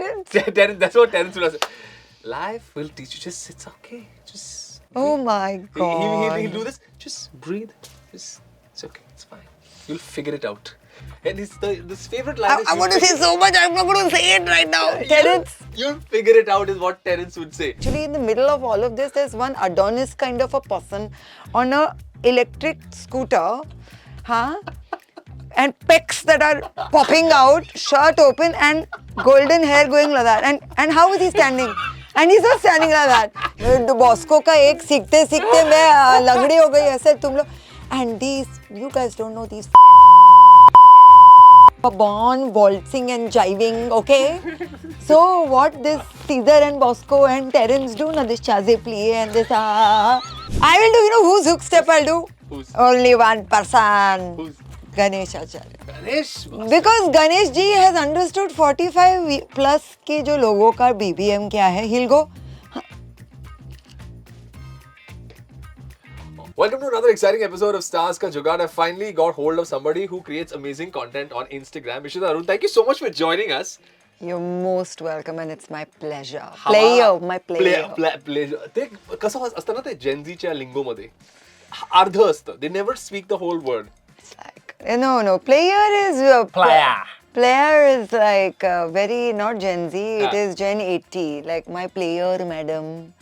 Terence? That's what Terence would say. Life will teach you. It's okay. Just Oh breathe. my God. He'll do this. Just breathe. It's okay. It's fine. You'll figure it out. And this favorite line is... I'm going to say so much, I'm not going to say it right now. Terence. You'll figure it out is what Terence would say. Actually, in the middle of all of this, there's one Adonis kind of a person on a electric scooter, and pecs that are popping out, shirt open and golden hair going like that. And how is he standing? And he's not standing like that. The Bosco का एक सीखते सीखते मैं लगड़ी हो गई ऐसे तुम लोग. And these, you guys don't know these born waltzing and jiving, okay? So what this Caesar and Bosco and Terence do, na this chaze plie and this I will do, you know whose hook step I'll do? Who's? Only one person. Who's? Ganesh Acharya. Ganesh? Because Ganesh ji has understood 45 plus के जो लोगों का BBM क्या है, he'll go. Welcome to another exciting episode of Stars Ka Jugaad. I finally got hold of somebody who creates amazing content on Instagram. Ishita Arun, thank you so much for joining us. You're most welcome and it's my pleasure. Pleasure. ते कसं असतं ना ते Gen Zच्या लिंगोमध्ये अर्ध असतं. They never speak the whole word. It's like, no. Player is... Player is like very, not Gen Z, it is Gen 80. Like my player, madam.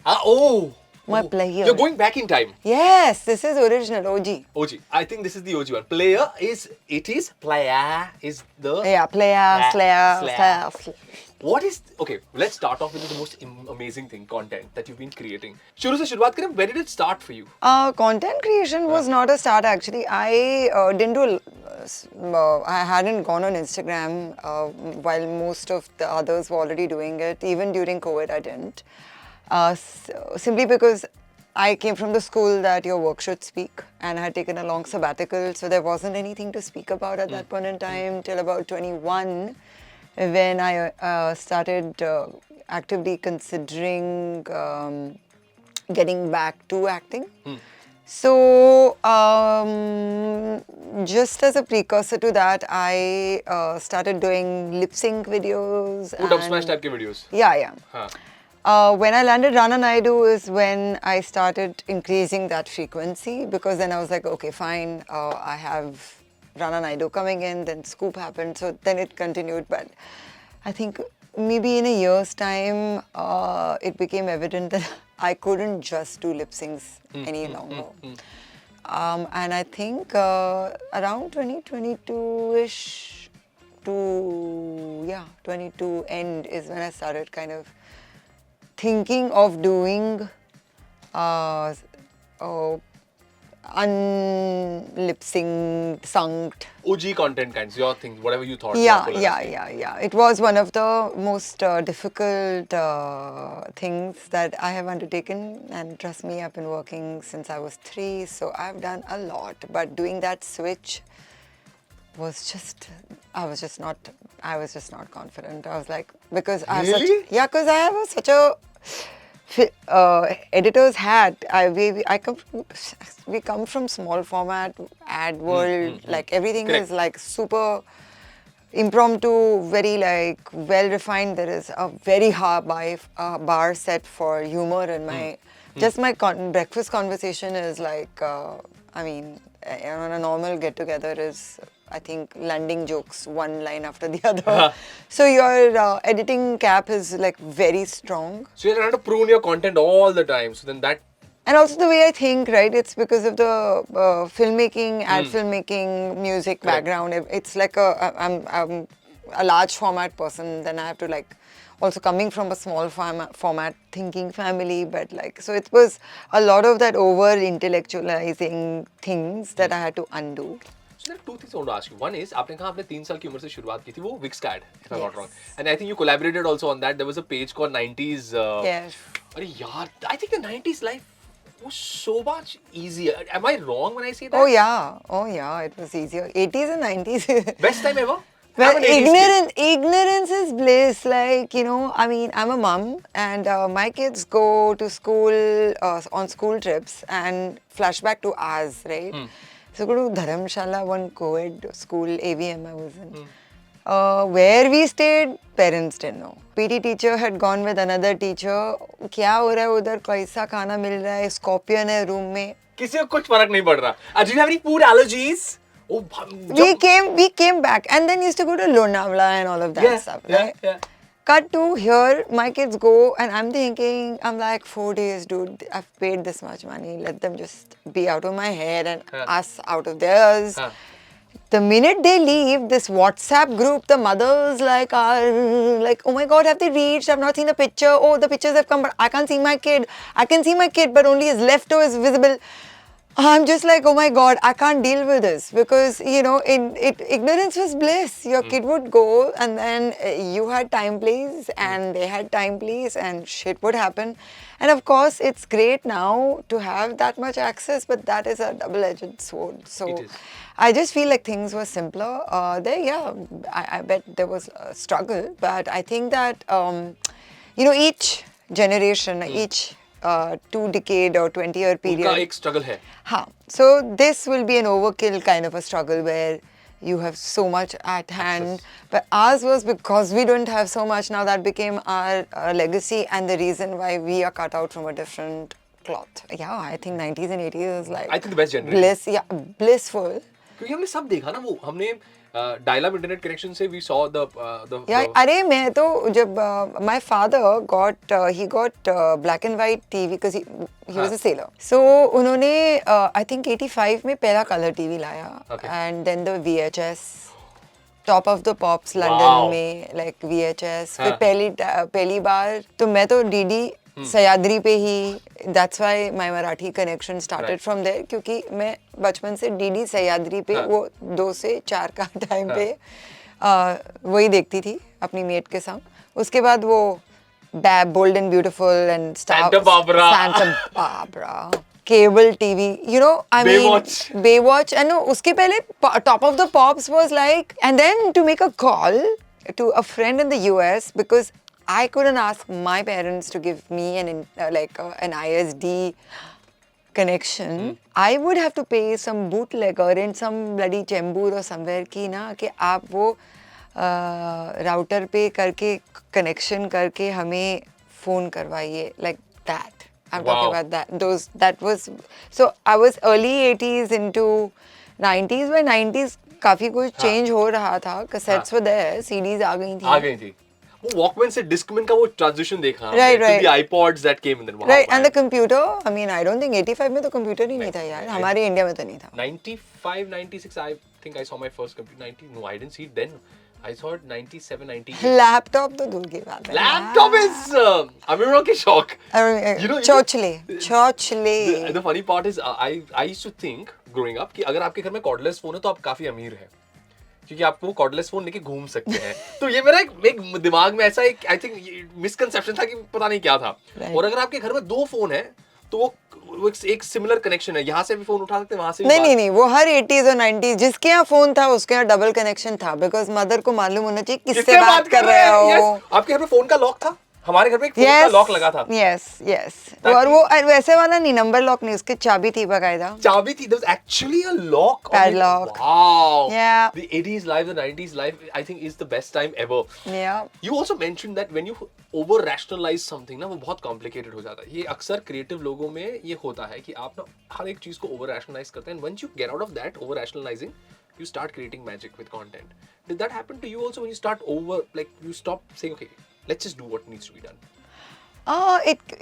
My player. You're going back in time. Yes, this is original, OG. OG. I think this is the OG one. Player is 80s. Player is the... Yeah, player, slayer. What is... Okay, let's start off with the most amazing thing, content that you've been creating. Shuru se shuruaat kare, where did it start for you? Content creation was not a start actually. I didn't do... I hadn't gone on Instagram while most of the others were already doing it. Even during COVID, I didn't. Simply because I came from the school that your work should speak, and I had taken a long sabbatical, so there wasn't anything to speak about at that point in time till about 21, when I started actively considering getting back to acting. So, just as a precursor to that, I started doing lip sync videos. Dub smash type ke videos. Yeah. When I landed Rana Naidu is when I started increasing that frequency, because then I was like, okay, fine, I have Rana Naidu coming in, then Scoop happened, so then it continued. But I think maybe in a year's time, it became evident that I couldn't just do lip syncs any longer. And I think around 2022-ish to 22 end is when I started kind of thinking of doing un-lip-synced, synced. OG content kinds, your things, whatever you thought. Yeah. It was one of the most difficult things that I have undertaken, and trust me, I've been working since I was 3, so I've done a lot. But doing that switch was just, I was just not confident. I was like, because I have because I have such a editor's hat. We come from small format, ad world, like everything Correct. is like super impromptu, very like well refined. There is a very high bar set for humor, and my breakfast conversation is like, on a normal get together is, I think, landing jokes one line after the other. So your editing cap is like very strong. So you're trying to prune your content all the time. So then that... And also the way I think, right? It's because of the filmmaking, ad filmmaking, music background. It's like I'm a large format person. Then I have to like, also coming from a small format thinking family, but like, so it was a lot of that over intellectualizing things that I had to undo. So there are two things I want to ask you. One is, आपने कहा आपने 3 साल की उम्र से शुरुआत की थी, वो Wix ad, if I'm not wrong. And I think you collaborated also on that. There was a page called 90s. Yes. अरे यार, I think the 90s life was so much easier. Am I wrong when I say that? Oh yeah, it was easier. 80s and 90s. Best time ever? Well, ignorance is bliss. Like, I'm a mom, and my kids go to school on school trips, and flashback to ours, right? So go to Dharamshala, one co-ed school, AVM I was in. Where we stayed, parents didn't know. PT teacher had gone with another teacher. क्या हो रहा है उधर, कैसा खाना मिल रहा है, scorpion है रूम में. किसी को कुछ फर्क नहीं पड़ रहा. Do you have any food allergies? Oh, we came back and then used to go to Lonavala and all of that stuff, right? Yeah. Cut to here, my kids go and I'm thinking, I'm like, 4 days, dude, I've paid this much money. Let them just be out of my head and us out of theirs. The minute they leave, this WhatsApp group, the mothers are like, oh my God, have they reached? I've not seen a picture. Oh, the pictures have come, but I can't see my kid. I can see my kid, but only his left toe is visible. I'm just like, oh my God, I can't deal with this because, ignorance was bliss. Your kid would go and then you had time, please, and they had time, please, and shit would happen. And of course, it's great now to have that much access, but that is a double-edged sword. So I just feel like things were simpler. I bet there was a struggle, but I think that, each generation, each 2-decade or 20-year period. उनका एक struggle है. So this will be an overkill kind of a struggle where you have so much at hand. But ours was because we don't have so much. Now that became our legacy and the reason why we are cut out from a different cloth. Yeah, I think 90s and 80s is like... I think the best generation. Bliss, blissful. क्योंकि हमने सब देखा ना वो हमने dial-up internet connection से we saw the अरे मैं तो जब my father got he got black and white TV because he was a sailor. So उन्होंने I think 85 में पहला color TV लाया and then the VHS top of the pops London में like VHS फिर पहली बार तो मैं तो DD सयाद्री पे ही that's why my Marathi connection started from there क्योंकि मैं बचपन से डीडी सयाद्री पे वो 2 से 4 का टाइम पे वही देखती थी अपनी मेट के साथ. उसके बाद वो bold and beautiful and Santa Barbara cable TV, I mean Baywatch and no उसके पहले Top of the Pops was like, and then to make a call to a friend in the US because I couldn't ask my parents to give me an ISD connection. I would have to pay some bootlegger in some bloody Chembur or somewhere कि आप वो router पे करके connection करके हमें phone करवाइए like that. I'm talking about that. That was so I was early 80s into 90s. By 90s काफी कुछ change हो रहा था. Cassettes were there, CDs आ गई थी. वो वॉकमैन से डिस्कमैन का वो ट्रांजिशन देखा right. to the iPods that came in then. Right, and the computer, I mean, I don't think 85 में तो computer ही नहीं था यार. हमारे इंडिया में तो नहीं था. 95, 96, I think I saw my first computer. 90, no, I didn't see it then. I saw it 97, 98. Laptop तो दूर की बात है. Laptop is, अमीरों की शौक. चौचले. The funny part is, I used to think growing up कि अगर आपके घर में cordless phone है तो आप काफी अमीर हैं. क्योंकि आपको वो कॉर्डलेस फोन लेके घूम सकते हैं. तो ये मेरा एक दिमाग में ऐसा एक आई थिंक मिसकंसेप्शन था कि पता नहीं क्या था. और अगर आपके घर में 2 फोन है तो वो एक सिमिलर कनेक्शन है. यहाँ से भी फोन उठा सकते हैं, वहां से भी. नहीं वो हर 80s और 90s जिसके यहाँ फोन था उसके यहाँ डबल कनेक्शन था बिकॉज मदर को मालूम होना चाहिए किससे बात कर रहे हो. आपके घर में फोन का लॉक था. हमारे घर में एक फोन का लॉक लगा था. Yes. और वो वैसे वाला नहीं, नंबर लॉक नहीं, उसके चाबी थी बकायदा. चाबी थी. There was actually a lock. Padlock. Wow. Yeah. The 80s life, the 90s life, I think is the best time ever. Yeah. You also mentioned that when you over rationalize something ना वो बहुत complicated हो जाता है. ये अक्सर creative लोगों में ये होता है कि आप ना हर एक चीज को over rationalize करते हैं. And once you get out of that over rationalizing, you start creating magic with content. Did that happen to you also when you start you stop saying okay, let's just do what needs to be done?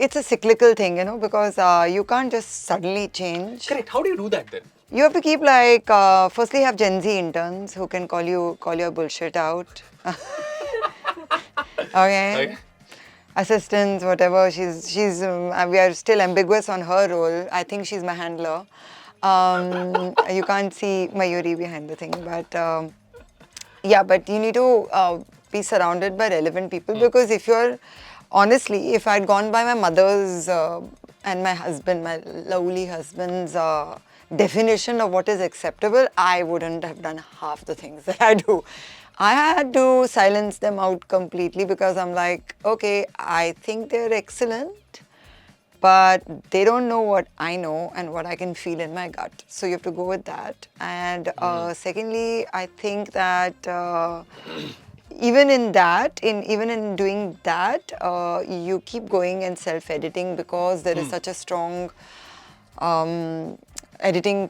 It's a cyclical thing, because you can't just suddenly change. Correct. How do you do that then? You have to keep firstly have Gen Z interns who can call your bullshit out. Okay. Assistants, whatever. She's we are still ambiguous on her role. I think she's my handler. You can't see Mayuri behind the thing, but but you need to be surrounded by relevant people because honestly, if I'd gone by my mother's and my husband, my lovely husband's definition of what is acceptable, I wouldn't have done half the things that I do. I had to silence them out completely because I'm like, okay, I think they're excellent, but they don't know what I know and what I can feel in my gut. So you have to go with that. And secondly, I think that even in doing that, you keep going and self-editing because there is such a strong editing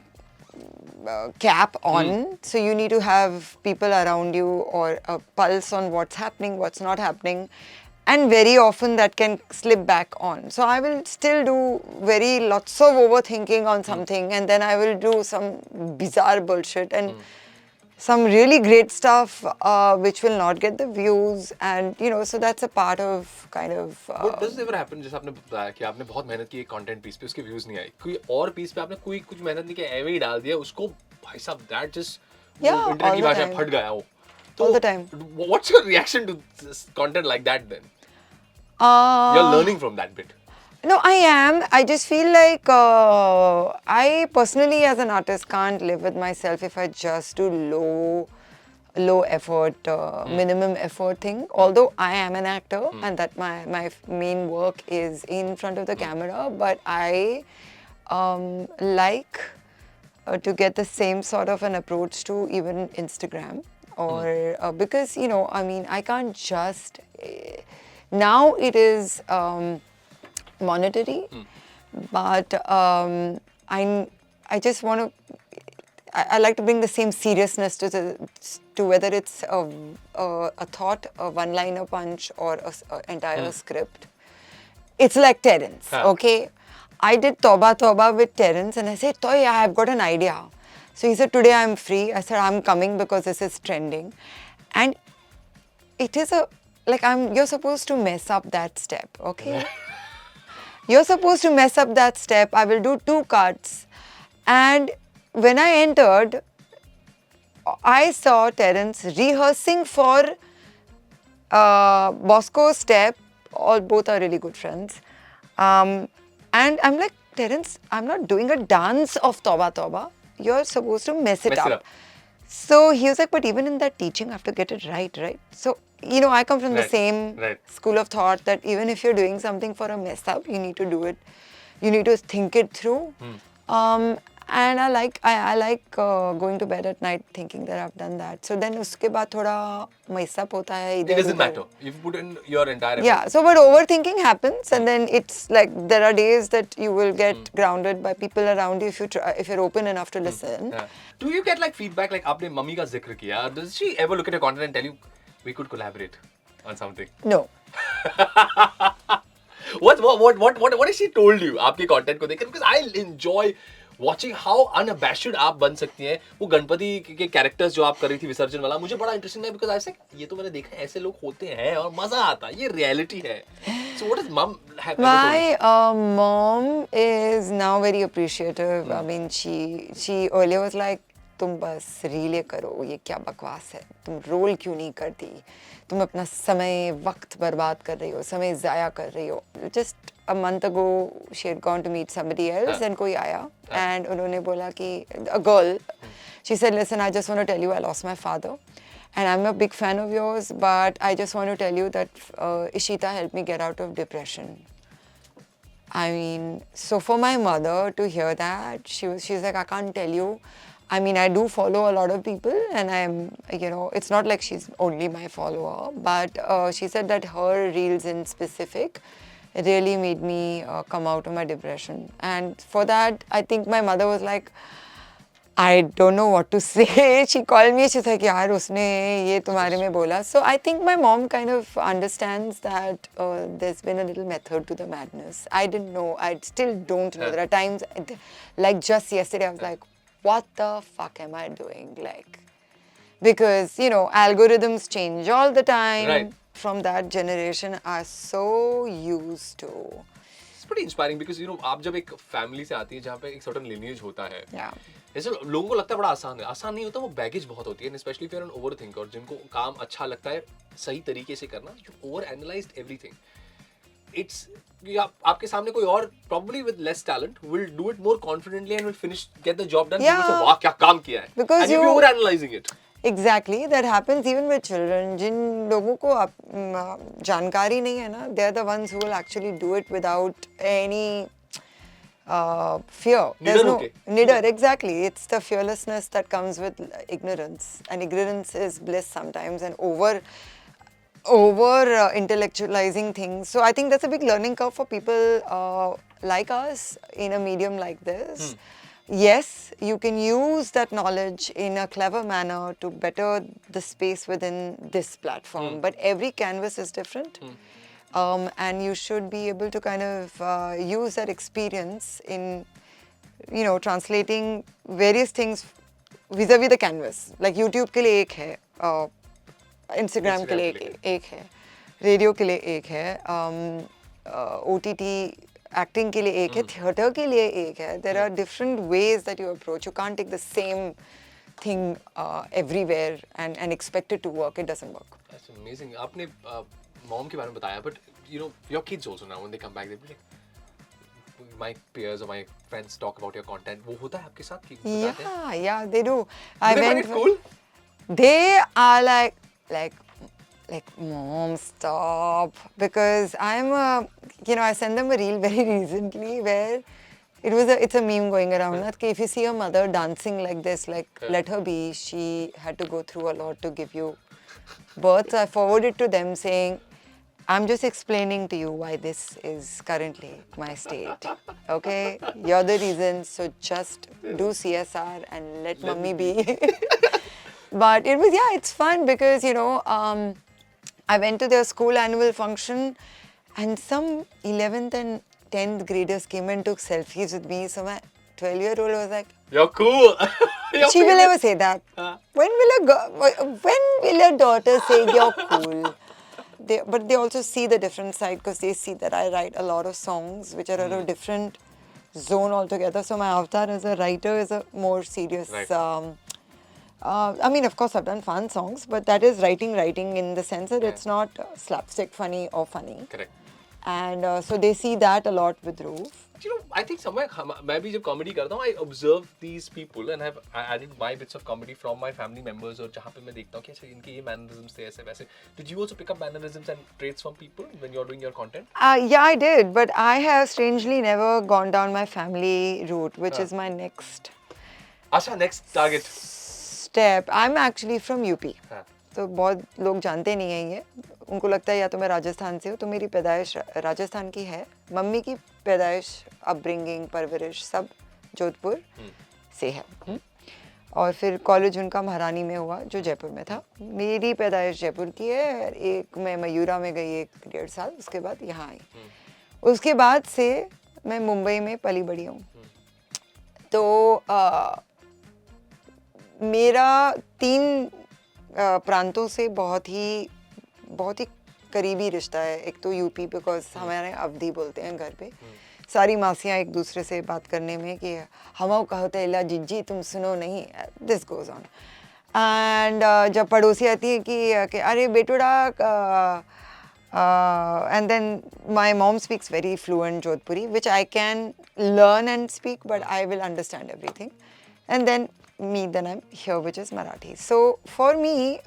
cap on. So you need to have people around you or a pulse on what's happening, what's not happening. And very often that can slip back on. So I will still do lots of overthinking on something, and then I will do some bizarre bullshit and some really great stuff which will not get the views, and so that's a part of kind of What does ever happen? जैसे आपने बताया कि आपने बहुत मेहनत की content piece पे, उसके व्यूज नहीं आए, कोई और पीस पे आपने कुछ मेहनत नहीं की, एवे ही डाल दिया उसको, भाई साहब दैट जस्ट इंटरनेट की भाषा में फट गया वो. All the time. What's your reaction to content like that then? You're learning from that bit. No, I am. I just feel like I personally as an artist can't live with myself if I just do low effort, minimum effort thing. Although I am an actor and that my main work is in front of the camera, but I like to get the same sort of an approach to even Instagram or because I mean I can't just now it is monetary, but I just want to. I like to bring the same seriousness to whether it's a thought, a one-liner punch, or an entire script. It's like Terence, okay? I did Toba Toba with Terence, and I said, "Toy, I've got an idea." So he said, "Today I'm free." I said, "I'm coming because this is trending," and it is you're supposed to mess up that step, okay? You're supposed to mess up that step. I will do 2 cuts. And when I entered, I saw Terence rehearsing for Bosco's step. Both are really good friends. And I'm like, Terence, I'm not doing a dance of Toba Toba. You're supposed to mess it up. So he was like, but even in that teaching, I have to get it right? So, I come from the same school of thought that even if you're doing something for a mess up, you need to do it. You need to think it through. And I like going to bed at night thinking that I've done that. So then uske baad thoda mess up hota hai. It doesn't matter. You've put in your entire effort. Yeah, so but overthinking happens, and then it's like there are days that you will get grounded by people around you if you're open enough to listen. Yeah. Do you get like feedback like आपने mummy का जिक्र किया? Does she ever look at your content and tell you we could collaborate on something? No. What has she told you आपके content को देखकर? Because I enjoy watching how unabashed आप बन सकती हैं. वो गणपति के characters जो आप कर रही थी विसर्जन वाला, मुझे बड़ा interesting है because I was like, ये तो मैंने देखा है, ऐसे लोग होते हैं और मजा आता है, ये reality है. So what does mom have? My mom is now very appreciative. I mean, she earlier was like, तुम बस रीले करो, ये क्या बकवास है, तुम रोल क्यों नहीं करती, तुम अपना समय वक्त बर्बाद कर रही हो, समय ज़ाया कर रही हो. Just a month ago, she had gone to meet somebody else and कोई आया and उन्होंने बोला कि a girl, she said, listen, I just want to tell you I lost my father and I'm a big fan of yours, but I just want to tell you that Ishita helped me get out of depression. I mean, so for my mother to hear that, she's like, I can't tell you. I mean, I do follow a lot of people and I'm, it's not like she's only my follower, but she said that her reels in specific really made me come out of my depression. And for that, I think my mother was like, I don't know what to say. She called me, she's like, yaar, usne ye tumhare mein bola. So I think my mom kind of understands that there's been a little method to the madness. I didn't know. I still don't know. There are times, like just yesterday, I was like, what the fuck am I doing? Like, because, algorithms change all the time. Right. From that generation are so used to. It's pretty inspiring because, आप जब एक family से आती हैं जहाँ पे एक certain lineage होता है. Yeah. ऐसे लोगों को लगता है बड़ा आसान है. आसान नहीं होता, वो baggage बहुत होती है. Especially if you're an overthinker, जिनको काम अच्छा लगता है सही तरीके से करना. You overanalyzed everything. It's आपके सामने कोई और probably with less talent will do it more confidently and will get the job done. Yeah. People say, वाह क्या काम किया है. Because and you're overanalyzing it. Exactly, that happens even with children. जिन लोगों को जानकारी नहीं है ना, they're the ones who will actually do it without any fear. There's no nidder. Exactly, it's the fearlessness that comes with ignorance, and ignorance is bliss sometimes, and over intellectualizing things. So I think that's a big learning curve for people like us in a medium like this. Yes, you can use that knowledge in a clever manner to better the space within this platform. But every canvas is different. And you should be able to kind of use that experience in, translating various things vis-a-vis the canvas. Like YouTube के लिए एक है, Instagram के लिए एक है, radio के लिए एक है, OTT acting के लिए एक है, theatre के लिए एक है. There are different ways that you approach. You can't take the same thing everywhere and expect it to work. It doesn't work. That's amazing. आपने mom के बारे में बताया, but your kids also now when they come back they'll be like, my peers or my friends talk about your content. वो होता है आपके साथ कि बताते हैं? Yeah, they do. They find it cool? They are like, Mom, stop. Because I sent them a reel very recently where it's a meme going around that if you see a mother dancing like this, let her be. She had to go through a lot to give you birth. So I forwarded to them saying, I'm just explaining to you why this is currently my state. Okay? You're the reason. So just do CSR and let mommy be. But it's fun because, I went to their school annual function and some 11th and 10th graders came and took selfies with me. So my 12-year-old was like, you're cool. She will never say that. When will your daughter say you're cool? But they also see the different side because they see that I write a lot of songs which are at a different zone altogether. So my avatar as a writer is a more serious... Right. Of course, I've done fun songs, but that is writing in the sense that it's not slapstick funny or funny. Correct. And so they see that a lot with Roof. I think somewhere, मैं भी जब comedy करता हूँ, I observe these people and have added my bits of comedy from my family members और जहाँ पे मैं देखता हूँ कि अच्छा इनके ये mannerisms थे ऐसे वैसे. Did you also pick up mannerisms and traits from people when you're doing your content? Yeah, I did, but I have strangely never gone down my family route, which is my next. अच्छा, next target. Step. I'm actually from UP. तो बहुत लोग जानते नहीं हैं ये. उनको लगता है या तो मैं राजस्थान से हूँ, तो मेरी पैदाइश राजस्थान की है. मम्मी की पैदाइश, अपब्रिंगिंग, परवरिश सब जोधपुर से है. और फिर कॉलेज उनका महारानी में हुआ जो जयपुर में था. मेरी पैदाइश जयपुर की है. एक मैं मयूरा में गई 1.5 साल, उसके बाद यहाँ आई. उसके बाद से मैं मुंबई में पली बड़ी हूँ. तो मेरा 3 प्रांतों से बहुत ही करीबी रिश्ता है. एक तो यूपी, बिकॉज हमारे अवधी बोलते हैं घर पे. सारी मासियाँ एक दूसरे से बात करने में कि हम कहते इला जिज्जी तुम सुनो नहीं, दिस गोज ऑन. एंड जब पड़ोसी आती है कि अरे बेटुड़ा, and then my mom speaks very fluent Jodhpuri, which I can learn and speak, but I will understand everything. And then I'm here, which is Marathi. So for me,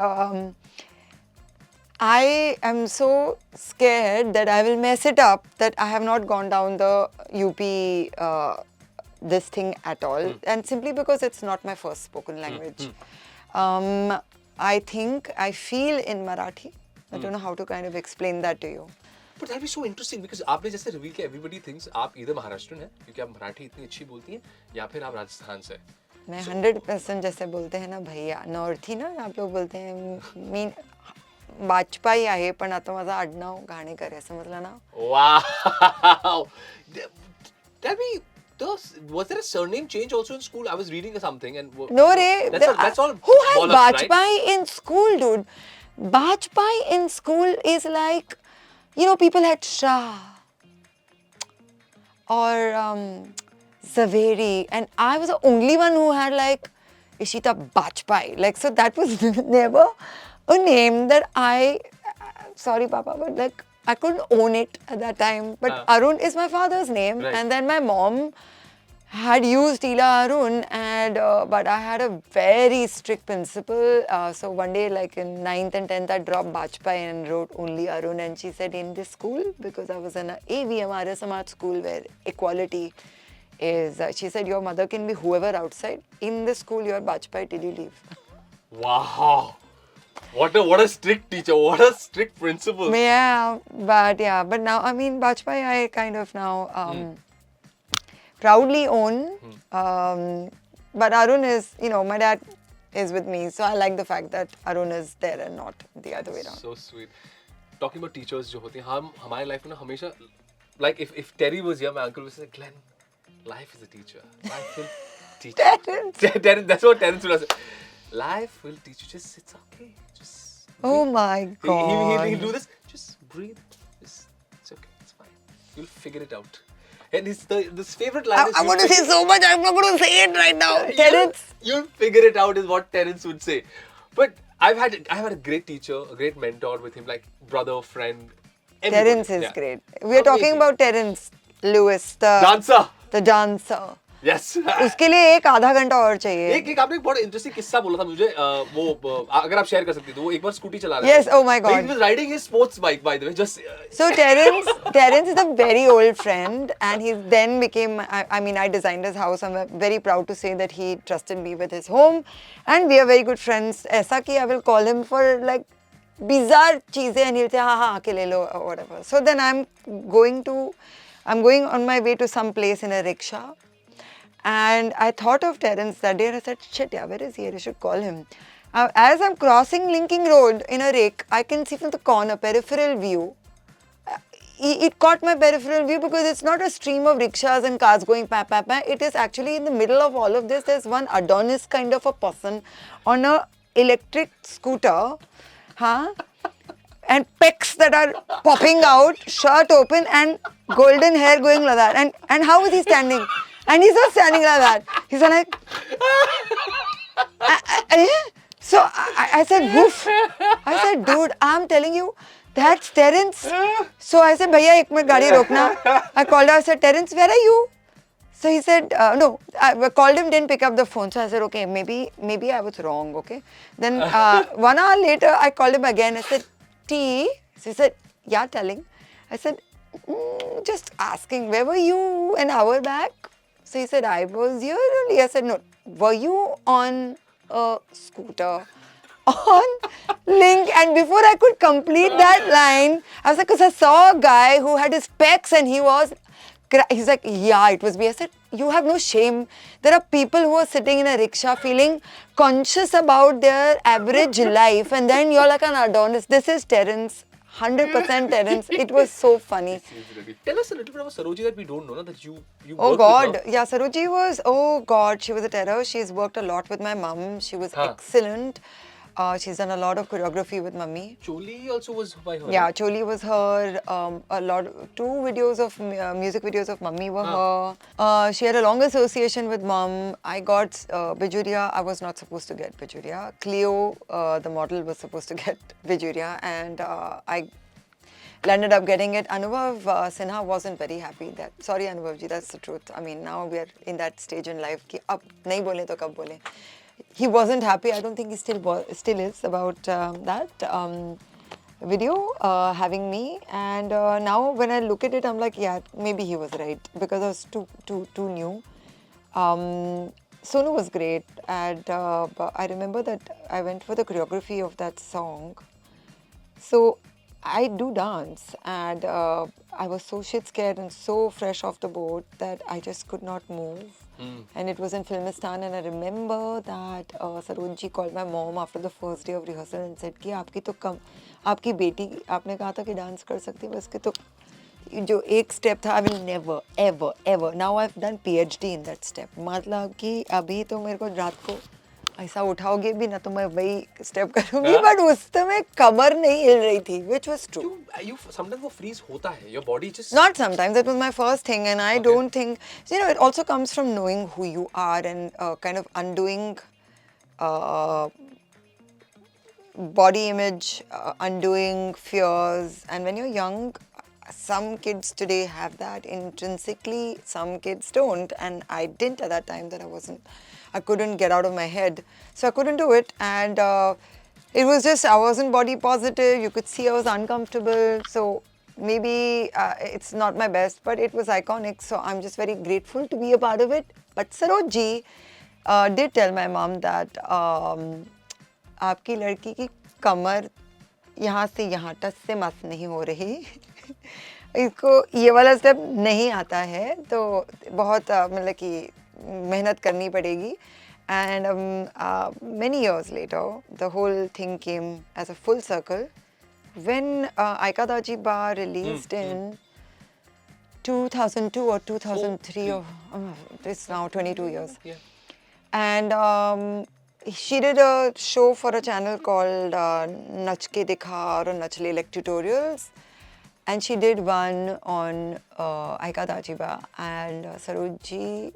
I am so scared that I will mess it up, that I have not gone down the UP this thing at all. And simply because it's not my first spoken language. I feel in Marathi. I don't know how to kind of explain that to you. But that is so interesting because आपने जैसे reveal किया, everybody thinks आप either Maharashtrian हैं क्योंकि आप मराठी इतनी अच्छी बोलती हैं, या फिर आप राजस्थान से. मैं 100% जैसे बोलते हैं ना भैया, नॉर्थी ना आप लोग बोलते हैं, मीन बाजपाई आहे पण आता माझा आडनाव घाणेकर आहे, समजला ना. Wow. Was there a surname change also in school? I was reading something and no re. That's all. Who has Bajpai right? in school, dude? Bajpai in school is like, people had Shah or Zaveri, and I was the only one who had like Ishita Bajpai. Like, so that was never a name that sorry Papa, but like I couldn't own it at that time. But Arun is my father's name, right. And then my mom had used Ila Arun, and but I had a very strict principal. So one day, like in 9th and 10th, I dropped Bajpai and wrote only Arun. And she said, in this school, because I was in a AVM Arya Samaj school where equality is, she said, your mother can be whoever outside. In the school, you're Bajpai till you leave. Wow. What a strict teacher. What a strict principal. Yeah, but now, I mean, Bajpai, I kind of now proudly own. But Arun is, my dad is with me, so I like the fact that Arun is there and not the other way around. So sweet. Talking about teachers जो होते हैं, हम हमारे life में ना हमेशा, like if Terry was here, my uncle would say, Glenn, life is a teacher. Life will teach you. Terence, that's what Terence would say. Life will teach you. Just, it's okay. Just breathe. Oh my God. He'll do this. Just breathe. It's okay. It's fine. You'll figure it out. And this favorite line is... I'm going to say so much, I'm not going to say it right now. Terence. You'll figure it out is what Terence would say. But I've had a great teacher, a great mentor with him, like brother, friend. Everybody. Terence is great. We are talking about Terence Lewis, dancer. The dancer. Yes. उसके लिए एक आधा घंटा और चाहिए. एक आपने एक बहुत इंटरेस्टिंग किस्सा बोला था मुझे, वो अगर आप शेयर कर सकती तो वो एक बार स्कूटी चला रहा था. Yes, oh my God. He was riding his sports bike, by the way. Just so Terence is a very old friend, and he then became. I mean, I designed his house. I'm very proud to say that he trusted me with his home, and we are very good friends. ऐसा कि I will call him for like bizarre चीजें, and he'll say हाँ आके ले लो or whatever. So then I'm going on my way to some place in a rickshaw. And I thought of Terence that day and I said, shit, yeah, where is he? I should call him. As I'm crossing Linking Road in a rick, I can see from the corner, peripheral view. It caught my peripheral view because it's not a stream of rickshaws and cars going pa pa pa. It is actually in the middle of all of this. There's one Adonis kind of a person on a electric scooter, and pecs that are popping out, shirt open, and golden hair going like that. And how is he standing? And he's not standing like that. He's like... So I said, woof. I said, dude, I'm telling you, that's Terence. So I said, bhaiya, ek minute gaadi rokna. I called her, I said, Terence, where are you? So he said, no. I called him, didn't pick up the phone. So I said, okay, maybe I was wrong, okay. Then 1 hour later, I called him again. I said, T? So he said, yeah, telling. I said, just asking, where were you an hour back? So he said, I was here only. I said, no, were you on a scooter on Link? And before I could complete that line, I was like, because I saw a guy who had his pecs and he's like, yeah, it was me. I said, you have no shame. There are people who are sitting in a rickshaw feeling conscious about their average life, and then you're like an Adonis. This is Terence. 100% Terence. It was so funny. Tell us a little bit about Saroji that we don't know, that you Oh worked God, with her. yeah, Saroji was, oh God, she was a terror. She's worked a lot with my mum. She was excellent. She's done a lot of choreography with mummy. Choli also was by her. Yeah, Choli was her. Two videos of music videos of mummy were her. She had a long association with mum. I got Bijuriya. I was not supposed to get Bijuriya. Cleo, the model, was supposed to get Bijuriya, and I landed up getting it. Anubhav Sinha wasn't very happy. Sorry, Anubhav ji, that's the truth. I mean, now we are in that stage in life ki ab nahi bole to kab bole. He wasn't happy. I don't think he still is about that video having me. And now when I look at it, I'm like, yeah, maybe he was right, because I was too new. Sonu was great, and I remember that I went for the choreography of that song. So I do dance, and I was so shit scared and so fresh off the boat that I just could not move. And it was in Filmistan, and I remember that Saroj ji called my mom after the first day of rehearsal and said कि आपकी बेटी आपने कहा था कि dance कर सकती है, बस के तो जो एक स्टेप था, I will never ever now I've done PhD in that step. मतलब कि अभी तो मेरे को रात को ऐसा उठाओगे भी ना तो मैं वही स्टेप करूंगी, बट उस समय कमर नहीं हिल रही थी, which was true. You sometimes वो freeze होता है, your body just... Not sometimes, it was my first thing, and I don't think, it also comes from knowing who you are and kind of undoing body image, undoing fears. And when you're young, some kids today have that intrinsically, some kids don't, and I didn't at that time. I couldn't get out of my head, so I couldn't do it, and it was just, I wasn't body positive. You could see I was uncomfortable, so maybe it's not my best, but it was iconic, so I'm just very grateful to be a part of it. But Saroj ji did tell my mom that आपकी लड़की की कमर यहाँ से यहाँ touch से मस नहीं हो रही इसको ये वाला स्टेप नहीं आता है, तो बहुत मतलब कि मेहनत करनी पड़ेगी. And many years later, the whole thing came as a full circle when Aika Daji Ba released in 2002 or 2003, or it's now 22 years. Yeah. And she did a show for a channel called Nach Ke Dikha or Nach Le, like tutorials. And she did one on Aika Daji Ba. And Saroj ji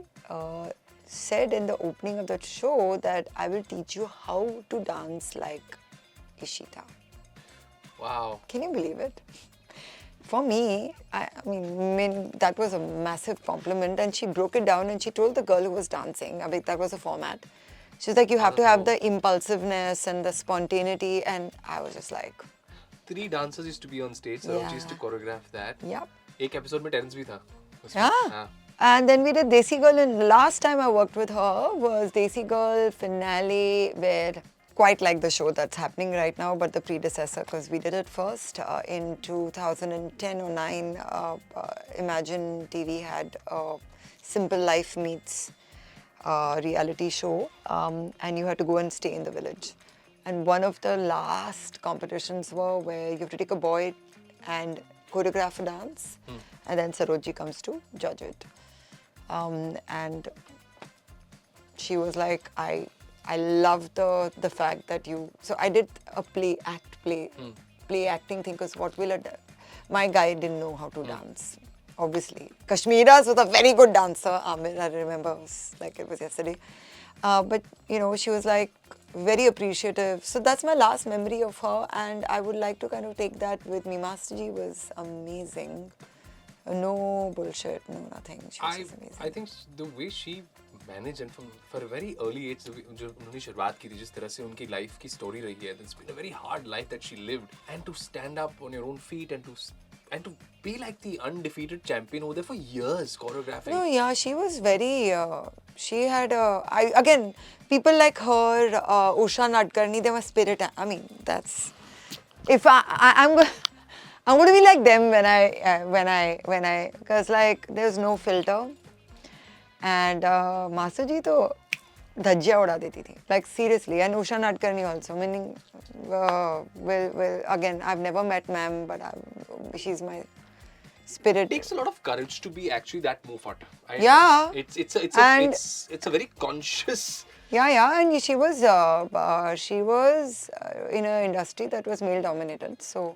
said in the opening of that show that I will teach you how to dance like Ishita. Wow. Can you believe it? For me, I mean, that was a massive compliment, and she broke it down and she told the girl who was dancing, I mean, that was a format. She's like, you have to have the impulsiveness and the spontaneity, and I was just like... 3 dancers used to be on stage, so she used to choreograph that. Yep. एक episode में Terence भी था. Yeah. And then we did Desi Girl, and last time I worked with her was Desi Girl finale, where quite like the show that's happening right now, but the predecessor, because we did it first in 2010 or 9. Imagine TV had Simple Life Meets reality show, and you had to go and stay in the village. And one of the last competitions were where you have to take a boy and choreograph a dance, and then Saroj ji comes to judge it. And she was like, I love the fact that you... So I did a play acting thing, because what will my guy didn't know how to dance, obviously. Kashmiras was a very good dancer, Amir, I remember, it was like it was yesterday. But, you know, she was like very appreciative. So that's my last memory of her, and I would like to kind of take that with me. Master Ji was amazing. No bullshit, no nothing. She was just amazing. I think the way she managed, and for a very early age, जो उन्होंने शुरुआत की थी, जिस तरह से उनकी life की story रही है, it's been a very hard life that she lived, and to stand up on your own feet and to be like the undefeated champion over there for years choreographing. No, yeah, she was very. She had again, people like her, Usha Nadkarni, they were spirit. I mean, that's if I'm going to be like them when I, because like there's no filter, and Master Ji to dhajja uda deti thi, like seriously, and Usha Nadkarni also, meaning, well, again, I've never met ma'am, but she's my spirit. It takes a lot of courage to be actually that mofat. Yeah. It's a very conscious. Yeah, and she was in an industry that was male dominated, so.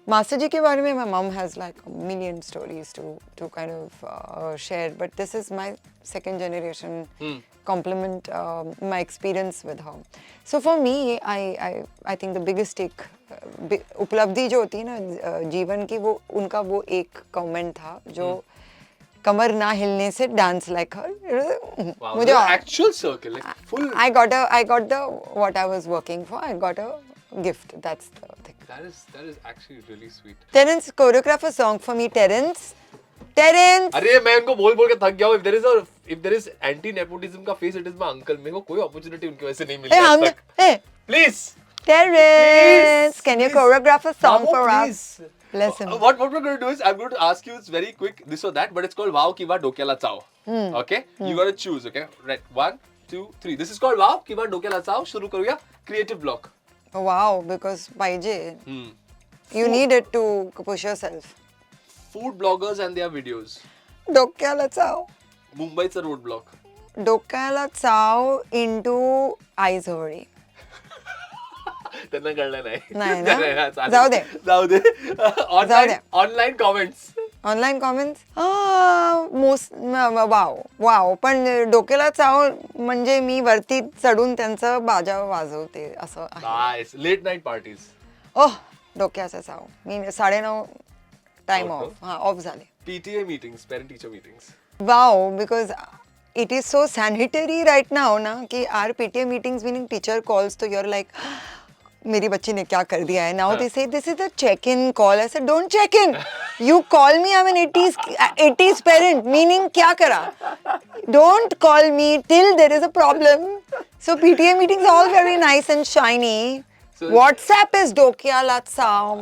Master Ji ke baare mein, my mom has like a million stories to kind of share, but this is my second generation compliment, my experience with her. So for me, I think the biggest उपलब्धि जो होती है ना जीवन की, वो उनका वो एक comment था जो कमर ना हिलने से dance like her. Wow, मुझे actual circle, like full. I got the what I was working for. I got a gift. That's the thing. That is actually really sweet. Terence choreograph a song for me. Terence. अरे मैं उनको बोल के थक गया हूँ. If there is anti nepotism का face, it is my uncle. मेरे को कोई opportunity उनकी वजह से नहीं मिली आज तक. Please. Terence, can you choreograph a song for us? Bless him. What we're going to do is, I'm going to ask you, it's very quick, this or that, but it's called Wow Kiva Dokyala Chav. Okay? You got to choose, okay? Right. 1, 2, 3. This is called Wow Kiva Dokyala Chav. शुरू करूँगा creative block. Wow, because पाहिजे. You need it to push yourself. Food bloggers and their videos. Dokyala Chav. Mumbai's a roadblock. Dokyala Chav into eyes over. त्यांना कळलं नाही. नाही ना? जाऊ दे. Online comments. Online comments? वाव. पण डोक्याला चाव म्हणजे मी वरती चढून त्यांचं बाजा वाजवते असं आहे. Nice. Late night parties. ओह, डोक्याचा चाव. मी 9:30 time Out, off. Off झाले. PTA meetings, parent teacher meetings. Wow, because it is so sanitary right now na कि our PTA meetings meaning teacher calls तो you're like मेरी बच्ची ने क्या कर दिया है. Now they say this is a check-in call. I said don't check in. You call me. I'm an 80s parent. Meaning क्या करा? Don't call me till there is a problem. So PTA meetings are all very nice and shiny. So WhatsApp is dokyala चाव.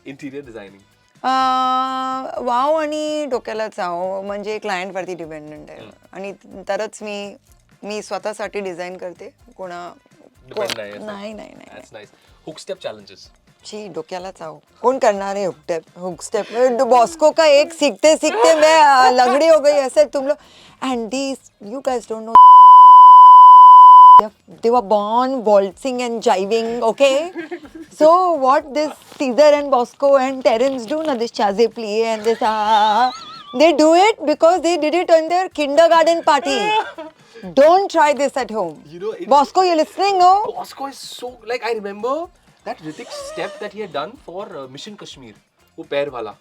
Interior designing. वाव आणि डोक्याला चाव म्हणजे client वरती dependent आहे आणि तरच मी स्वतःसाठी डिझाईन करते नाही That's nice. Hook step challenges. ची डोक्याला चाव कोण करणार है हुक स्टेप बॉस्को का एक सीखते सीखते मैं लगड़ी हो गई ऐसे तुम लोग and this you guys don't know they were born waltzing and jiving, okay? So what this Caesar and Bosco and Terence do, na, this chaze plie and this they do it because they did it on their kindergarten party. Don't try this at home. You know, Bosco, you're listening, no? Bosco is so like I remember that rhythmic step that he had done for Mission Kashmir. वो पैर वाला.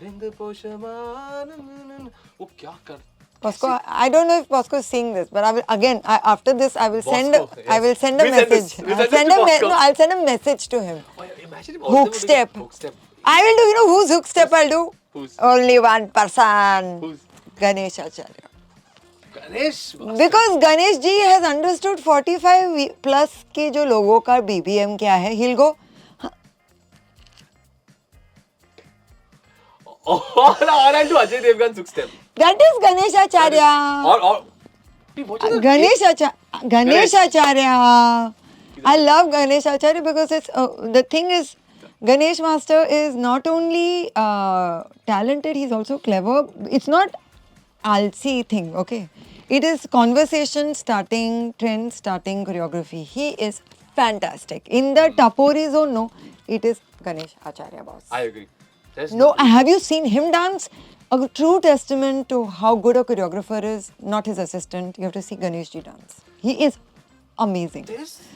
रिंद पोशमान वो क्या कर Bosco, I don't know if Bosco is seeing this, but I will again. after this, I will send. Bosco, yes. I will send a We'll message. I'll send a message to him. Imagine if Hook step. Hook step. I will do. You know whose hook step I'll do? Whose? Only one person. Who's? Ganesh Acharya. Ganesh. Because Ganesh ji has understood 45 plus के जो लोगों का BPM क्या है, he'll go. Oh, I'll do Ajay Devgan's hook step. That is Ganesh Acharya. Or Ganesh Acharya. I love Ganesh Acharya because it's the thing is Ganesh Master is not only talented, he's also clever. It's not alsi thing, okay? It is conversation starting, trend starting, choreography. He is fantastic. In the Tapori zone, no, it is Ganesh Acharya, boss. I agree. No, have you seen him dance? A true testament to how good a choreographer is, not his assistant. You have to see Ganesh ji dance. He is amazing.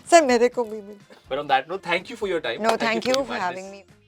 Sir, mere ko bhi. But on that note, thank you for your time. No, thank you for your having madness. me.